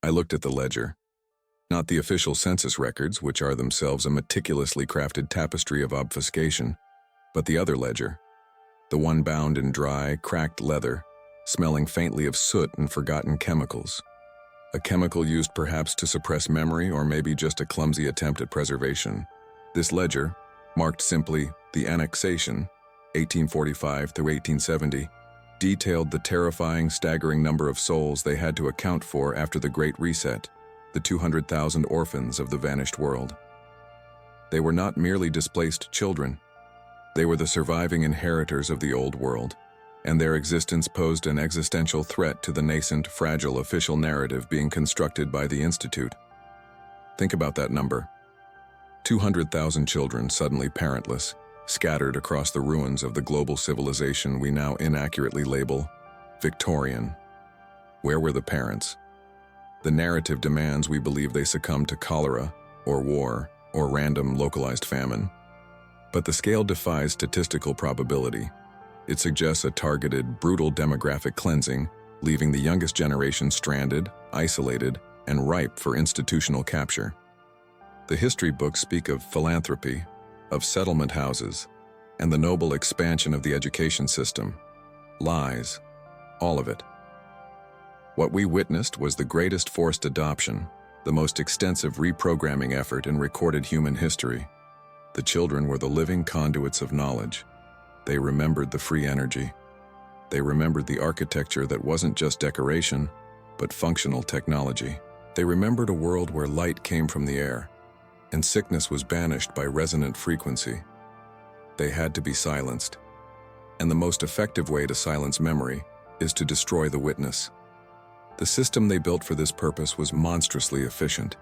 I looked at the ledger. Not the official census records, which are themselves a meticulously crafted tapestry of obfuscation, but the other ledger. The one bound in dry, cracked leather, smelling faintly of soot and forgotten chemicals. A chemical used perhaps to suppress memory or maybe just a clumsy attempt at preservation. This ledger, marked simply the Annexation, 1845 through 1870, detailed the terrifying, staggering number of souls they had to account for after the Great Reset, the 200,000 orphans of the vanished world. They were not merely displaced children. They were the surviving inheritors of the old world, and their existence posed an existential threat to the nascent, fragile official narrative being constructed by the Institute. Think about that number. 200,000 children suddenly parentless, scattered across the ruins of the global civilization we now inaccurately label Victorian. Where were the parents? The narrative demands we believe they succumbed to cholera, or war, or random localized famine. But the scale defies statistical probability. It suggests a targeted, brutal demographic cleansing, leaving the youngest generation stranded, isolated, and ripe for institutional capture. The history books speak of philanthropy, of settlement houses, and the noble expansion of the education system. Lies. All of it. What we witnessed was the greatest forced adoption, the most extensive reprogramming effort in recorded human history. The children were the living conduits of knowledge. They remembered the free energy. They remembered the architecture that wasn't just decoration, but functional technology. They remembered a world where light came from the air, and sickness was banished by resonant frequency. They had to be silenced. And the most effective way to silence memory is to destroy the witness. The system they built for this purpose was monstrously efficient.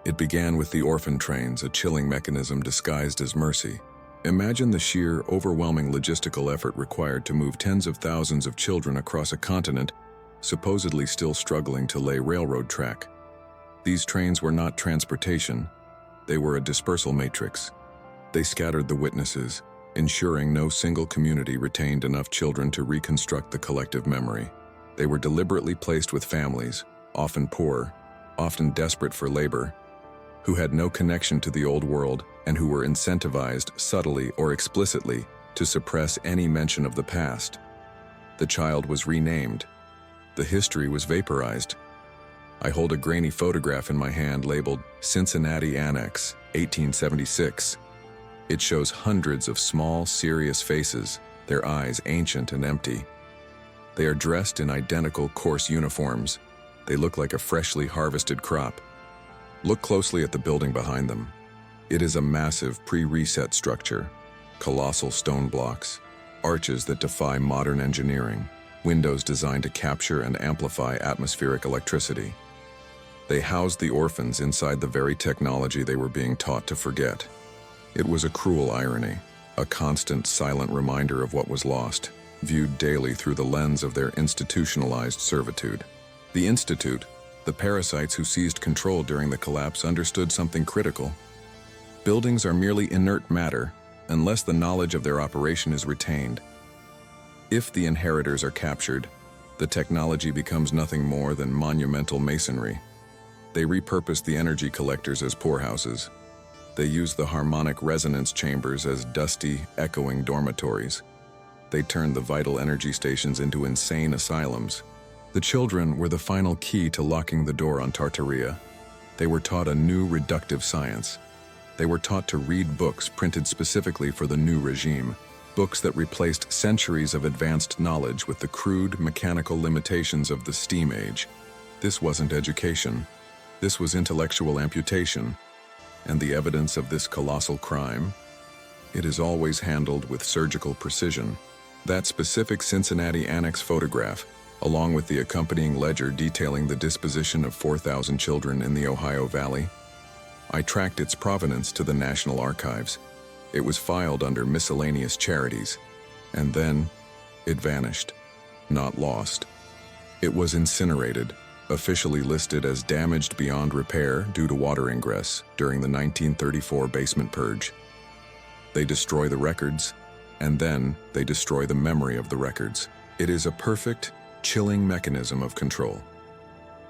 It began with the orphan trains, a chilling mechanism disguised as mercy. Imagine the sheer, overwhelming logistical effort required to move tens of thousands of children across a continent supposedly still struggling to lay railroad track. These trains were not transportation. They were a dispersal matrix. They scattered the witnesses, ensuring no single community retained enough children to reconstruct the collective memory. They were deliberately placed with families, often poor, often desperate for labor, who had no connection to the old world and who were incentivized subtly or explicitly to suppress any mention of the past. The child was renamed. The history was vaporized. I hold a grainy photograph in my hand labeled Cincinnati Annex, 1876. It shows hundreds of small, serious faces, their eyes ancient and empty. They are dressed in identical coarse uniforms. They look like a freshly harvested crop. Look closely at the building behind them. It is a massive pre-reset structure, colossal stone blocks, arches that defy modern engineering, windows designed to capture and amplify atmospheric electricity. They housed the orphans inside the very technology they were being taught to forget. It was a cruel irony, a constant, silent reminder of what was lost, viewed daily through the lens of their institutionalized servitude. The Institute, the parasites who seized control during the collapse, understood something critical. Buildings are merely inert matter unless the knowledge of their operation is retained. If the inheritors are captured, the technology becomes nothing more than monumental masonry. They repurpose the energy collectors as poorhouses. They use the harmonic resonance chambers as dusty, echoing dormitories. They turn the vital energy stations into insane asylums. The children were the final key to locking the door on Tartaria. They were taught a new reductive science. They were taught to read books printed specifically for the new regime, books that replaced centuries of advanced knowledge with the crude, mechanical limitations of the steam age. This wasn't education. This was intellectual amputation. And the evidence of this colossal crime? It is always handled with surgical precision. That specific Cincinnati Annex photograph, along with the accompanying ledger detailing the disposition of 4,000 children in the Ohio Valley, I tracked its provenance to the National Archives. It was filed under miscellaneous charities, and then it vanished, not lost. It was incinerated, officially listed as damaged beyond repair due to water ingress during the 1934 basement purge. They destroy the records, and then they destroy the memory of the records. It is a perfect, chilling mechanism of control.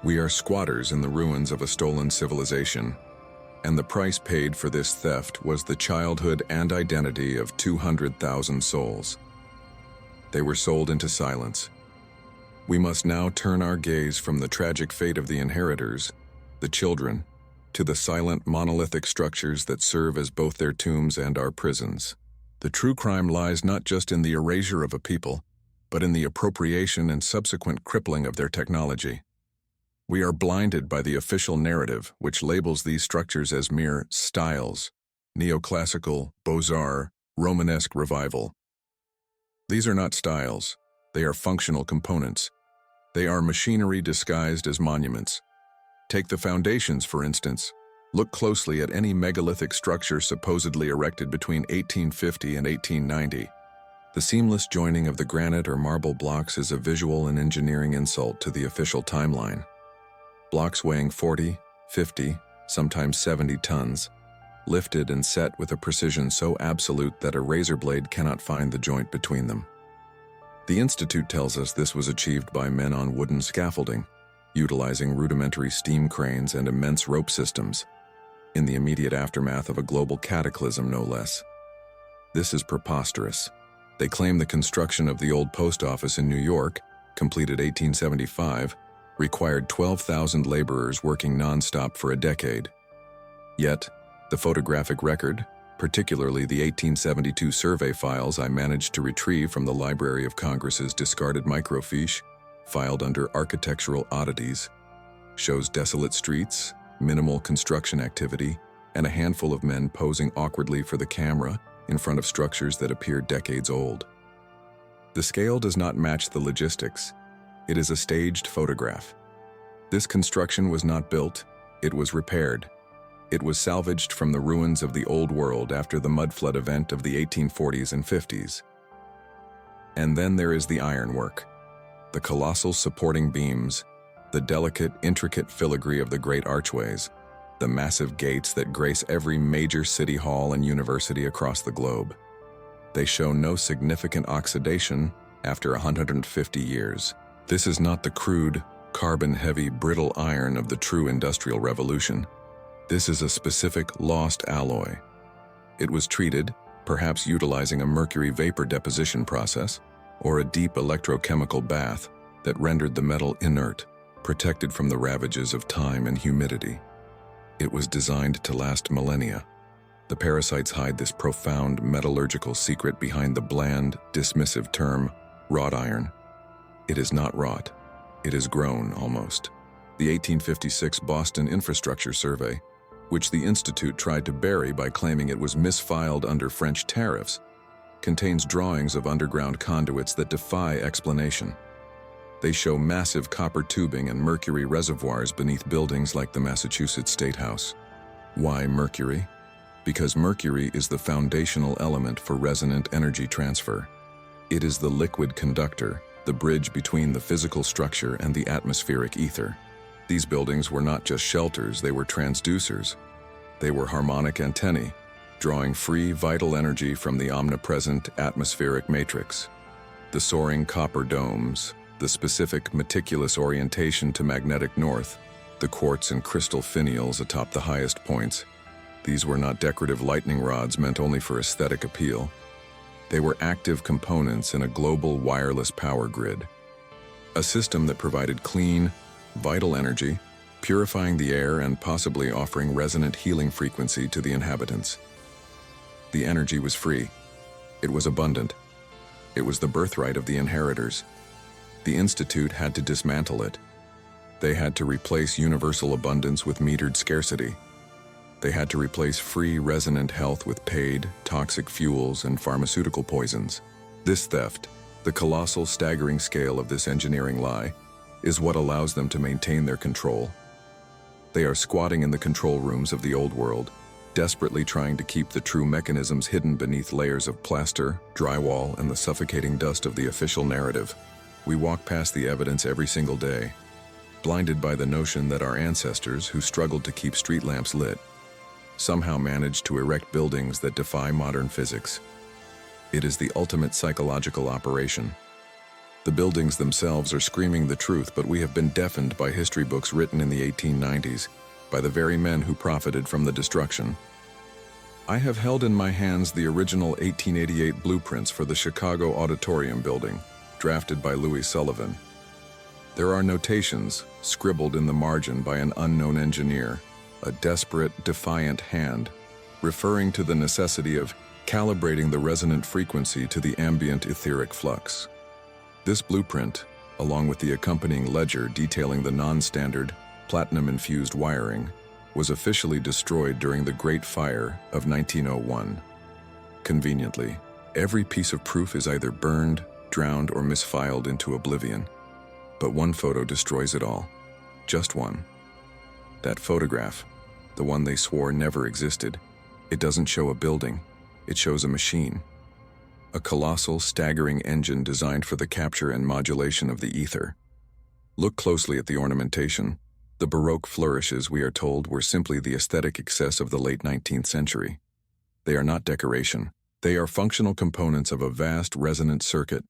We are squatters in the ruins of a stolen civilization, and the price paid for this theft was the childhood and identity of 200,000 souls. They were sold into silence. We must now turn our gaze from the tragic fate of the inheritors, the children, to the silent monolithic structures that serve as both their tombs and our prisons. The true crime lies not just in the erasure of a people, but in the appropriation and subsequent crippling of their technology. We are blinded by the official narrative, which labels these structures as mere styles, neoclassical, Beaux-Arts, Romanesque revival. These are not styles, they are functional components. They are machinery disguised as monuments. Take the foundations, for instance. Look closely at any megalithic structure supposedly erected between 1850 and 1890. The seamless joining of the granite or marble blocks is a visual and engineering insult to the official timeline. Blocks weighing 40, 50, sometimes 70 tons, lifted and set with a precision so absolute that a razor blade cannot find the joint between them. The Institute tells us this was achieved by men on wooden scaffolding, utilizing rudimentary steam cranes and immense rope systems, in the immediate aftermath of a global cataclysm, no less. This is preposterous. They claim the construction of the old post office in New York, completed 1875, required 12,000 laborers working non-stop for a decade. Yet, the photographic record, particularly the 1872 survey files I managed to retrieve from the Library of Congress's discarded microfiche, filed under architectural oddities, shows desolate streets, minimal construction activity, and a handful of men posing awkwardly for the camera in front of structures that appear decades old. The scale does not match the logistics. It is a staged photograph. This construction was not built, it was repaired. It was salvaged from the ruins of the old world after the Mudflood event of the 1840s and 50s. And then there is the ironwork, the colossal supporting beams, the delicate, intricate filigree of the great archways, the massive gates that grace every major city hall and university across the globe. They show no significant oxidation after 150 years. This is not the crude, carbon-heavy, brittle iron of the true Industrial Revolution. This is a specific lost alloy. It was treated, perhaps utilizing a mercury vapor deposition process, or a deep electrochemical bath that rendered the metal inert, protected from the ravages of time and humidity. It was designed to last millennia. The parasites hide this profound metallurgical secret behind the bland, dismissive term, wrought iron. It is not wrought. It is grown, almost. The 1856 Boston Infrastructure Survey, which the Institute tried to bury by claiming it was misfiled under French tariffs, contains drawings of underground conduits that defy explanation. They show massive copper tubing and mercury reservoirs beneath buildings like the Massachusetts State House. Why mercury? Because mercury is the foundational element for resonant energy transfer. It is the liquid conductor, the bridge between the physical structure and the atmospheric ether. These buildings were not just shelters, they were transducers. They were harmonic antennae, drawing free vital energy from the omnipresent atmospheric matrix. The soaring copper domes, the specific meticulous orientation to magnetic north, the quartz and crystal finials atop the highest points. These were not decorative lightning rods meant only for aesthetic appeal. They were active components in a global wireless power grid. A system that provided clean, vital energy, purifying the air and possibly offering resonant healing frequency to the inhabitants. The energy was free. It was abundant. It was the birthright of the inheritors. The Institute had to dismantle it. They had to replace universal abundance with metered scarcity. They had to replace free, resonant health with paid, toxic fuels and pharmaceutical poisons. This theft, the colossal, staggering scale of this engineering lie, is what allows them to maintain their control. They are squatting in the control rooms of the old world, desperately trying to keep the true mechanisms hidden beneath layers of plaster, drywall, and the suffocating dust of the official narrative. We walk past the evidence every single day, blinded by the notion that our ancestors, who struggled to keep street lamps lit, somehow managed to erect buildings that defy modern physics. It is the ultimate psychological operation. The buildings themselves are screaming the truth, but we have been deafened by history books written in the 1890s by the very men who profited from the destruction. I have held in my hands the original 1888 blueprints for the Chicago Auditorium building, drafted by Louis Sullivan. There are notations, scribbled in the margin by an unknown engineer, a desperate, defiant hand, referring to the necessity of calibrating the resonant frequency to the ambient etheric flux. This blueprint, along with the accompanying ledger detailing the non-standard, platinum-infused wiring, was officially destroyed during the Great Fire of 1901. Conveniently, every piece of proof is either burned, drowned, or misfiled into oblivion. But one photo destroys it all. Just one. That photograph, the one they swore never existed, it doesn't show a building, it shows a machine. A colossal, staggering engine designed for the capture and modulation of the ether. Look closely at the ornamentation. The Baroque flourishes, we are told, were simply the aesthetic excess of the late 19th century. They are not decoration. They are functional components of a vast resonant circuit.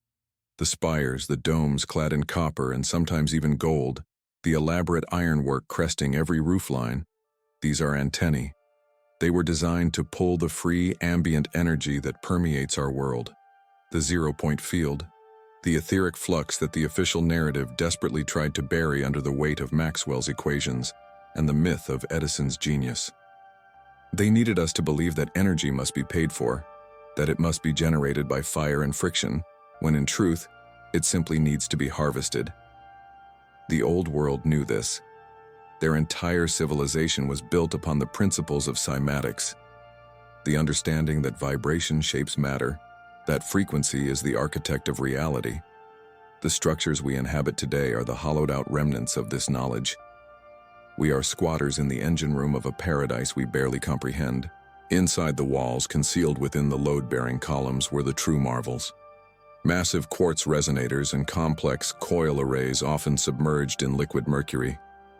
The spires, the domes clad in copper and sometimes even gold, the elaborate ironwork cresting every roofline, these are antennae. They were designed to pull the free, ambient energy that permeates our world. The zero-point field, the etheric flux that the official narrative desperately tried to bury under the weight of Maxwell's equations and the myth of Edison's genius. They needed us to believe that energy must be paid for, that it must be generated by fire and friction, when in truth, it simply needs to be harvested. The old world knew this. Their entire civilization was built upon the principles of cymatics, the understanding that vibration shapes matter, that frequency is the architect of reality. The structures we inhabit today are the hollowed-out remnants of this knowledge. We are squatters in the engine room of a paradise we barely comprehend. Inside the walls, concealed within the load-bearing columns, were the true marvels. Massive quartz resonators and complex coil arrays often submerged in liquid mercury,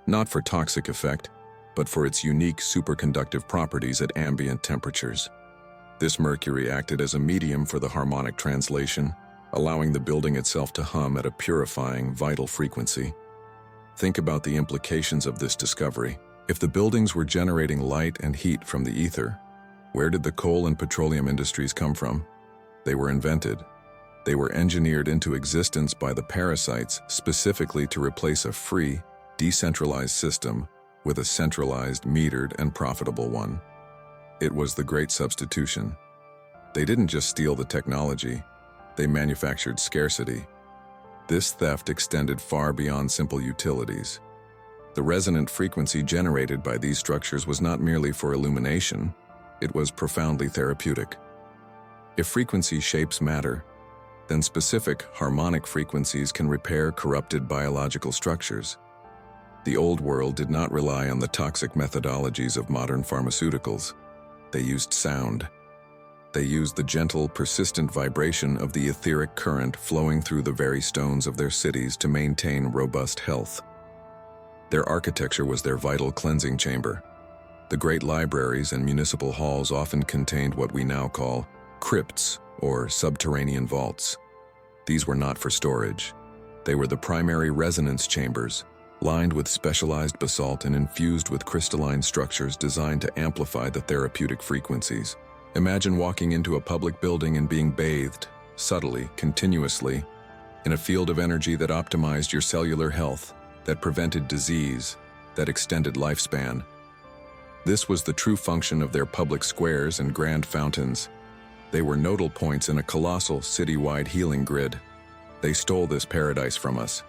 not for toxic effect, but for its unique superconductive properties at ambient temperatures. This mercury acted as a medium for the harmonic translation, allowing the building itself to hum at a purifying, vital frequency. Think about the implications of this discovery. If the buildings were generating light and heat from the ether, where did the coal and petroleum industries come from? They were invented. They were engineered into existence by the parasites specifically to replace a free, decentralized system with a centralized, metered, and profitable one. It was the great substitution. They didn't just steal the technology, they manufactured scarcity. This theft extended far beyond simple utilities. The resonant frequency generated by these structures was not merely for illumination, it was profoundly therapeutic. If frequency shapes matter, then specific harmonic frequencies can repair corrupted biological structures. The old world did not rely on the toxic methodologies of modern pharmaceuticals. They used sound. They used the gentle, persistent vibration of the etheric current flowing through the very stones of their cities to maintain robust health. Their architecture was their vital cleansing chamber. The great libraries and municipal halls often contained what we now call crypts or subterranean vaults. These were not for storage. They were the primary resonance chambers, lined with specialized basalt and infused with crystalline structures designed to amplify the therapeutic frequencies. Imagine walking into a public building and being bathed, subtly, continuously, in a field of energy that optimized your cellular health, that prevented disease, that extended lifespan. This was the true function of their public squares and grand fountains. They were nodal points in a colossal, city-wide healing grid. They stole this paradise from us.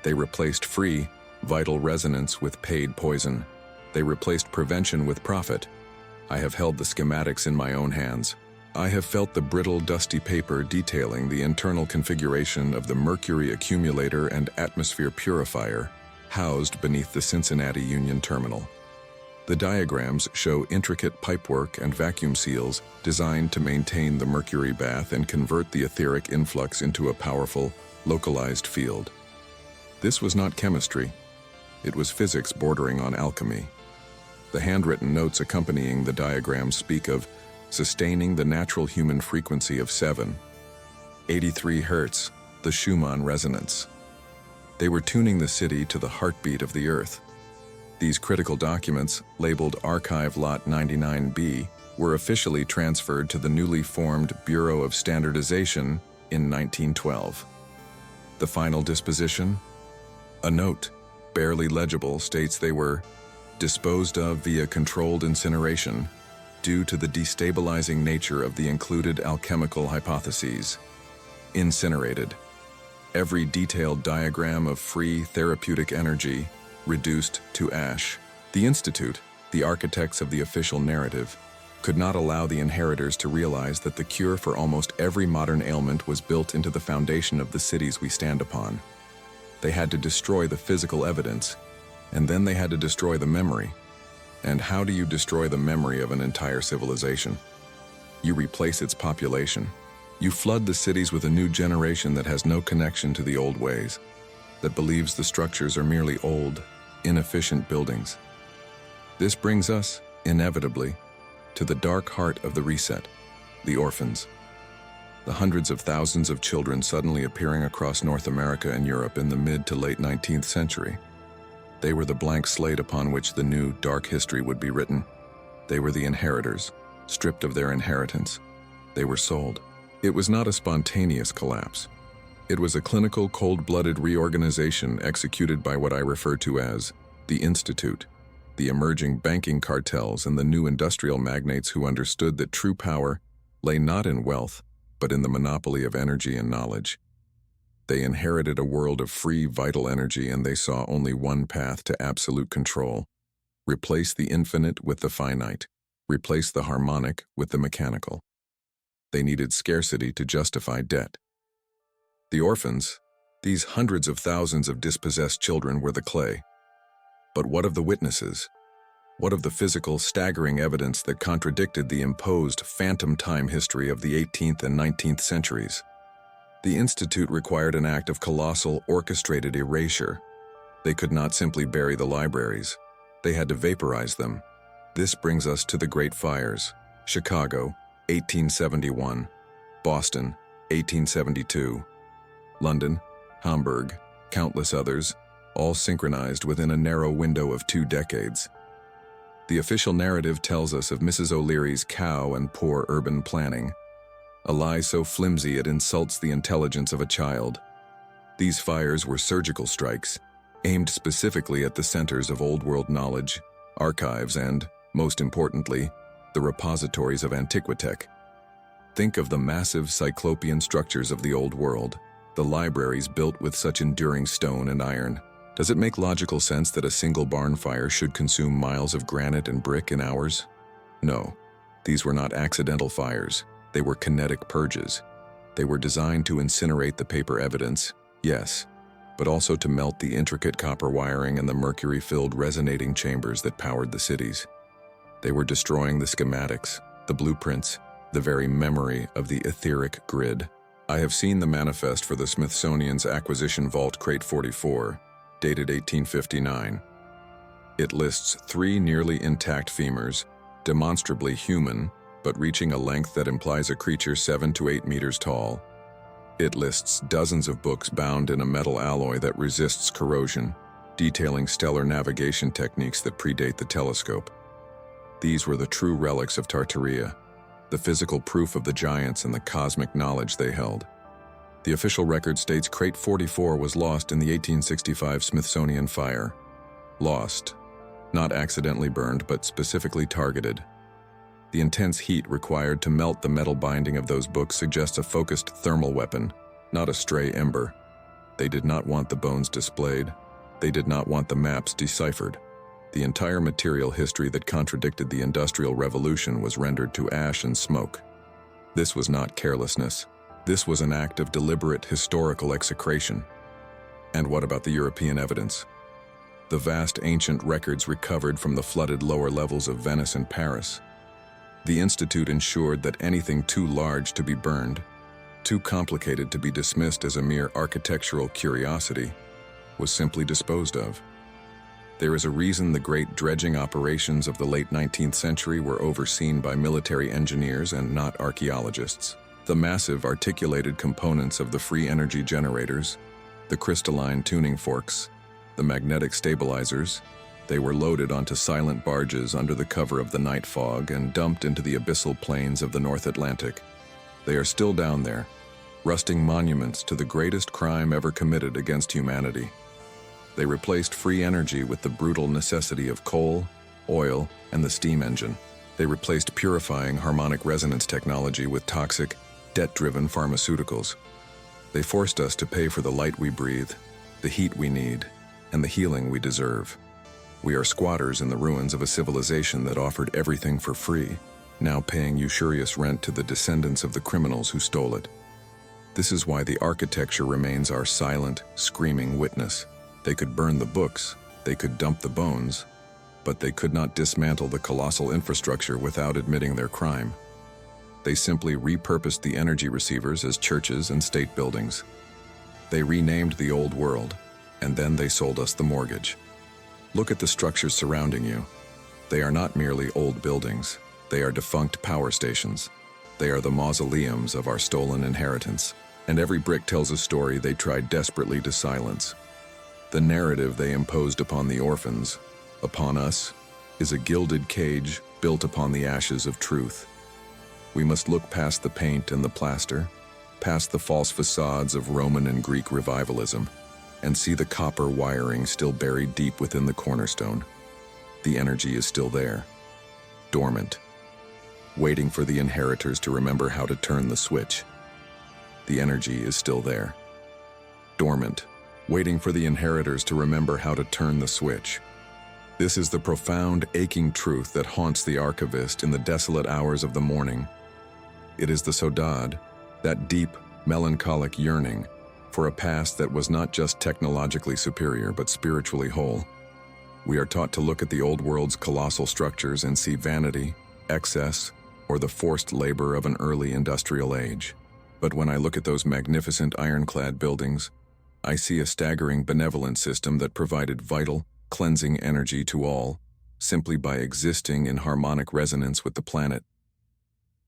They replaced free, vital resonance with paid poison. They replaced prevention with profit. I have held the schematics in my own hands. I have felt the brittle, dusty paper detailing the internal configuration of the mercury accumulator and atmosphere purifier housed beneath the Cincinnati Union Terminal. The diagrams show intricate pipework and vacuum seals designed to maintain the mercury bath and convert the etheric influx into a powerful, localized field. This was not chemistry. It was physics bordering on alchemy. The handwritten notes accompanying the diagrams speak of sustaining the natural human frequency of 783 Hz, the Schumann resonance. They were tuning the city to the heartbeat of the Earth. These critical documents, labeled Archive Lot 99B, were officially transferred to the newly formed Bureau of Standardization in 1912. The final disposition? A note, barely legible, states they were disposed of via controlled incineration due to the destabilizing nature of the included alchemical hypotheses. Incinerated. Every detailed diagram of free therapeutic energy reduced to ash. The Institute, the architects of the official narrative, could not allow the inheritors to realize that the cure for almost every modern ailment was built into the foundation of the cities we stand upon. They had to destroy the physical evidence, and then they had to destroy the memory. And how do you destroy the memory of an entire civilization? You replace its population. You flood the cities with a new generation that has no connection to the old ways, that believes the structures are merely old, inefficient buildings. This brings us, inevitably, to the dark heart of the reset, the orphans. The hundreds of thousands of children suddenly appearing across North America and Europe in the mid to late 19th century. They were the blank slate upon which the new, dark history would be written. They were the inheritors, stripped of their inheritance. They were sold. It was not a spontaneous collapse. It was a clinical, cold-blooded reorganization executed by what I refer to as the Institute, the emerging banking cartels and the new industrial magnates who understood that true power lay not in wealth, but in the monopoly of energy and knowledge. They inherited a world of free, vital energy, and they saw only one path to absolute control: replace the infinite with the finite, replace the harmonic with the mechanical. They needed scarcity to justify debt. The orphans, these hundreds of thousands of dispossessed children, were the clay. But what of the witnesses? What of the physical, staggering evidence that contradicted the imposed phantom time history of the 18th and 19th centuries? The Institute required an act of colossal, orchestrated erasure. They could not simply bury the libraries. They had to vaporize them. This brings us to the Great Fires: Chicago, 1871, Boston, 1872, London, Hamburg, countless others, all synchronized within a narrow window of 2 decades. The official narrative tells us of Mrs. O'Leary's cow and poor urban planning, a lie so flimsy it insults the intelligence of a child. These fires were surgical strikes, aimed specifically at the centers of Old World knowledge, archives, and, most importantly, the repositories of Antiquitech. Think of the massive cyclopean structures of the Old World, the libraries built with such enduring stone and iron. Does it make logical sense that a single barn fire should consume miles of granite and brick in hours? No, these were not accidental fires. They were kinetic purges. They were designed to incinerate the paper evidence, yes, but also to melt the intricate copper wiring and the mercury-filled resonating chambers that powered the cities. They were destroying the schematics, the blueprints, the very memory of the etheric grid. I have seen the manifest for the Smithsonian's Acquisition Vault Crate 44, dated 1859. It lists 3 nearly intact femurs, demonstrably human, but reaching a length that implies a creature 7 to 8 meters tall. It lists dozens of books bound in a metal alloy that resists corrosion, detailing stellar navigation techniques that predate the telescope. These were the true relics of Tartaria, the physical proof of the giants and the cosmic knowledge they held. The official record states Crate 44 was lost in the 1865 Smithsonian fire. Lost. Not accidentally burned, but specifically targeted. The intense heat required to melt the metal binding of those books suggests a focused thermal weapon, not a stray ember. They did not want the bones displayed. They did not want the maps deciphered. The entire material history that contradicted the Industrial Revolution was rendered to ash and smoke. This was not carelessness. This was an act of deliberate historical execration. And what about the European evidence? The vast ancient records recovered from the flooded lower levels of Venice and Paris. The Institute ensured that anything too large to be burned, too complicated to be dismissed as a mere architectural curiosity, was simply disposed of. There is a reason the great dredging operations of the late 19th century were overseen by military engineers and not archaeologists. The massive articulated components of the free energy generators, the crystalline tuning forks, the magnetic stabilizers, they were loaded onto silent barges under the cover of the night fog and dumped into the abyssal plains of the North Atlantic. They are still down there, rusting monuments to the greatest crime ever committed against humanity. They replaced free energy with the brutal necessity of coal, oil, and the steam engine. They replaced purifying harmonic resonance technology with toxic, debt-driven pharmaceuticals. They forced us to pay for the light we breathe, the heat we need, and the healing we deserve. We are squatters in the ruins of a civilization that offered everything for free, now paying usurious rent to the descendants of the criminals who stole it. This is why the architecture remains our silent, screaming witness. They could burn the books, they could dump the bones, but they could not dismantle the colossal infrastructure without admitting their crime. They simply repurposed the energy receivers as churches and state buildings. They renamed the old world, and then they sold us the mortgage. Look at the structures surrounding you. They are not merely old buildings. They are defunct power stations. They are the mausoleums of our stolen inheritance, and every brick tells a story they tried desperately to silence. The narrative they imposed upon the orphans, upon us, is a gilded cage built upon the ashes of truth. We must look past the paint and the plaster, past the false facades of Roman and Greek revivalism, and see the copper wiring still buried deep within the cornerstone. The energy is still there, dormant, waiting for the inheritors to remember how to turn the switch. The energy is still there, dormant, waiting for the inheritors to remember how to turn the switch. This is the profound, aching truth that haunts the archivist in the desolate hours of the morning. It is the Sodad, that deep, melancholic yearning for a past that was not just technologically superior but spiritually whole. We are taught to look at the old world's colossal structures and see vanity, excess, or the forced labor of an early industrial age. But when I look at those magnificent ironclad buildings, I see a staggering benevolent system that provided vital, cleansing energy to all, simply by existing in harmonic resonance with the planet.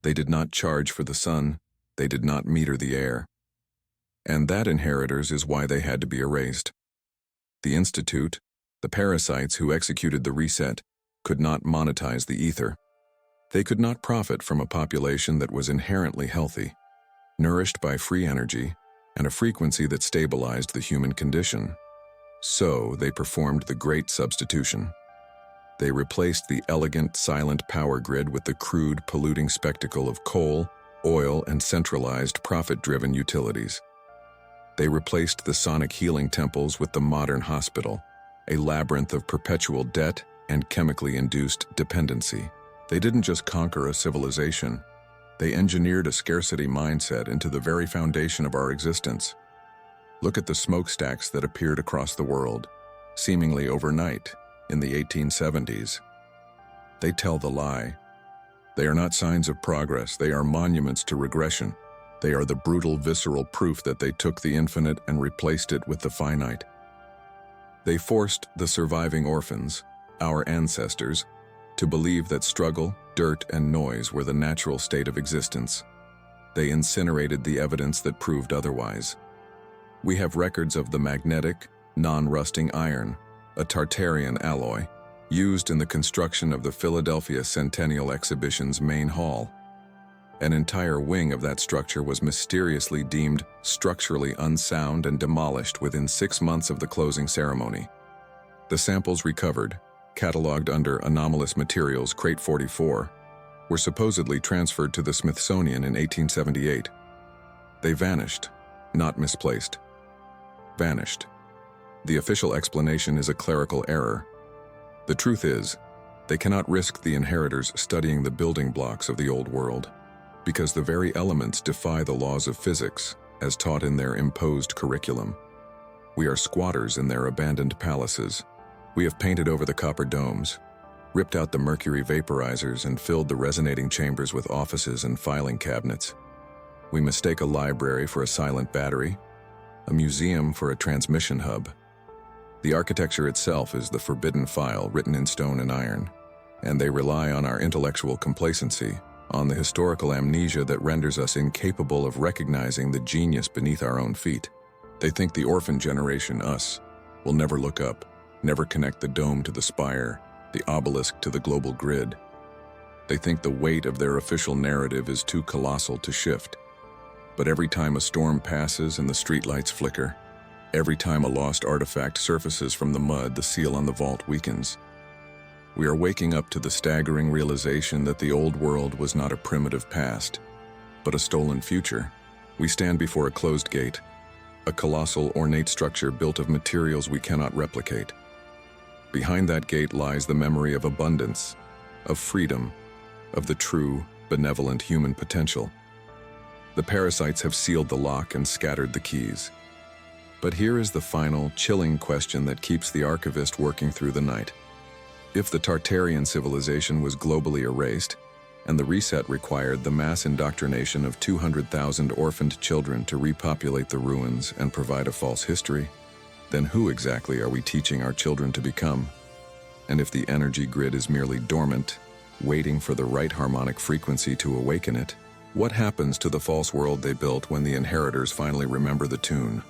They did not charge for the sun, they did not meter the air. And that, inheritors, is why they had to be erased. The Institute, the parasites who executed the reset, could not monetize the ether. They could not profit from a population that was inherently healthy, nourished by free energy, and a frequency that stabilized the human condition. So they performed the great substitution. They replaced the elegant, silent power grid with the crude, polluting spectacle of coal, oil, and centralized, profit-driven utilities. They replaced the sonic healing temples with the modern hospital, a labyrinth of perpetual debt and chemically induced dependency. They didn't just conquer a civilization. They engineered a scarcity mindset into the very foundation of our existence. Look at the smokestacks that appeared across the world, seemingly overnight, in the 1870s. They tell the lie. They are not signs of progress, they are monuments to regression. They are the brutal, visceral proof that they took the infinite and replaced it with the finite. They forced the surviving orphans, our ancestors, to believe that struggle, dirt, and noise were the natural state of existence. They incinerated the evidence that proved otherwise. We have records of the magnetic, non-rusting iron, a Tartarian alloy, used in the construction of the Philadelphia Centennial Exhibition's main hall. An entire wing of that structure was mysteriously deemed structurally unsound and demolished within 6 months of the closing ceremony. The samples recovered, cataloged under Anomalous Materials Crate 44, were supposedly transferred to the Smithsonian in 1878. They vanished, not misplaced. Vanished. The official explanation is a clerical error. The truth is, they cannot risk the inheritors studying the building blocks of the old world, because the very elements defy the laws of physics, as taught in their imposed curriculum. We are squatters in their abandoned palaces. We have painted over the copper domes, ripped out the mercury vaporizers, and filled the resonating chambers with offices and filing cabinets. We mistake a library for a silent battery, a museum for a transmission hub. The architecture itself is the forbidden file written in stone and iron, and they rely on our intellectual complacency, on the historical amnesia that renders us incapable of recognizing the genius beneath our own feet. They think the orphan generation, us, will never look up, never connect the dome to the spire, the obelisk to the global grid. They think the weight of their official narrative is too colossal to shift. But every time a storm passes and the streetlights flicker, every time a lost artifact surfaces from the mud, the seal on the vault weakens. We are waking up to the staggering realization that the old world was not a primitive past, but a stolen future. We stand before a closed gate, a colossal, ornate structure built of materials we cannot replicate. Behind that gate lies the memory of abundance, of freedom, of the true, benevolent human potential. The parasites have sealed the lock and scattered the keys. But here is the final, chilling question that keeps the archivist working through the night. If the Tartarian civilization was globally erased, and the reset required the mass indoctrination of 200,000 orphaned children to repopulate the ruins and provide a false history, then who exactly are we teaching our children to become? And if the energy grid is merely dormant, waiting for the right harmonic frequency to awaken it, what happens to the false world they built when the inheritors finally remember the tune?